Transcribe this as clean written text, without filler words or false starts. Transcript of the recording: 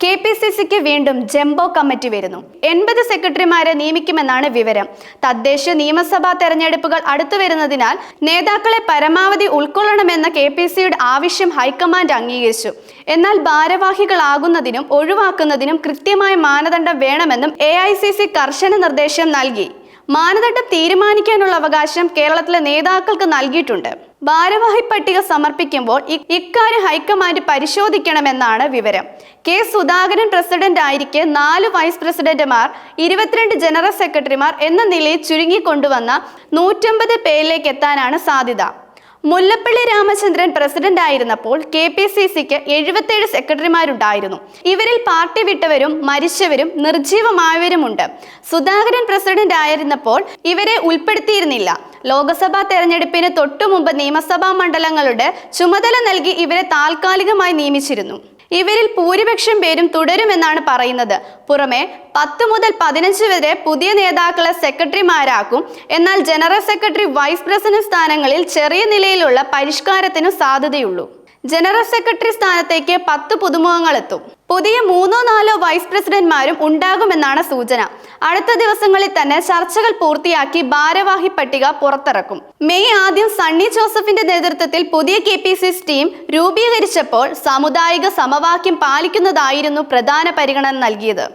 KPCCക്ക് വീണ്ടും jumbo committee വരുന്നു. 80 സെക്രട്ടറിമാരെ നിയമിക്കുമെന്നാണ് വിവരം. തദ്ദേശ നിയമസഭാ തെരഞ്ഞെടുപ്പുകൾ അടുത്തു വരുന്നതിനാൽ നേതാക്കളെ പരമാവധി ഉൾക്കൊള്ളണമെന്ന KPCCയുടെ ആവശ്യം ഹൈക്കമാൻഡ് അംഗീകരിച്ചു. എന്നാൽ ഭാരവാഹികളാകുന്നതിനും ഒഴിവാക്കുന്നതിനും കൃത്യമായ മാനദണ്ഡം വേണമെന്നും AICC കർശന നിർദ്ദേശം നൽകി. മാനദണ്ഡം തീരുമാനിക്കാനുള്ള അവകാശം കേരളത്തിലെ നേതാക്കൾക്ക് നൽകിയിട്ടുണ്ട്. ഭാരവാഹി പട്ടിക സമർപ്പിക്കുമ്പോൾ ഇക്കാര്യം ഹൈക്കമാൻഡ് പരിശോധിക്കണമെന്നാണ് വിവരം. K. സുധാകരൻ പ്രസിഡന്റ് ആയിരിക്കെ 4 വൈസ് പ്രസിഡന്റുമാർ, 22 ജനറൽ സെക്രട്ടറിമാർ എന്ന നിലയിൽ ചുരുങ്ങിക്കൊണ്ടുവന്ന 150 പേരിലേക്ക് എത്താനാണ് സാധ്യത. മുല്ലപ്പള്ളി രാമചന്ദ്രൻ പ്രസിഡന്റ് ആയിരുന്നപ്പോൾ KPCCക്ക് 77 സെക്രട്ടറിമാരുണ്ടായിരുന്നു. ഇവരിൽ പാർട്ടി വിട്ടവരും മരിച്ചവരും നിർജീവമായവരുമുണ്ട്. സുധാകരൻ പ്രസിഡന്റ് ആയിരുന്നപ്പോൾ ഇവരെ ഉൾപ്പെടുത്തിയിരുന്നില്ല. ലോക്സഭാ തെരഞ്ഞെടുപ്പിന് തൊട്ടുമുമ്പ് നിയമസഭാ മണ്ഡലങ്ങളുടെ ചുമതല നൽകി ഇവരെ താൽക്കാലികമായി നിയമിച്ചിരുന്നു. ഇവരിൽ ഭൂരിപക്ഷം പേരും തുടരുമെന്നാണ് പറയുന്നത്. പുറമെ 10 മുതൽ 15 വരെ പുതിയ നേതാക്കളെ സെക്രട്ടറിമാരാക്കും. എന്നാൽ ജനറൽ സെക്രട്ടറി, വൈസ് പ്രസിഡന്റ് സ്ഥാനങ്ങളിൽ ചെറിയ നിലയിലുള്ള പരിഷ്കാരത്തിനു സാധ്യതയുള്ളൂ. ജനറൽ സെക്രട്ടറി സ്ഥാനത്തേക്ക് 10 പുതുമുഖങ്ങൾ എത്തും. പുതിയ 3-4 വൈസ് പ്രസിഡന്റ്മാരും ഉണ്ടാകുമെന്നാണ് സൂചന. അടുത്ത ദിവസങ്ങളിൽ തന്നെ ചർച്ചകൾ പൂർത്തിയാക്കി ഭാരവാഹി പട്ടിക പുറത്തിറക്കും. മെയ് ആദ്യം സണ്ണി ജോസഫിന്റെ നേതൃത്വത്തിൽ പുതിയ KPCC ടീം രൂപീകരിച്ചപ്പോൾ സാമുദായിക സമവാക്യം പാലിക്കുന്നതായിരുന്നു പ്രധാന പരിഗണന നൽകിയത്.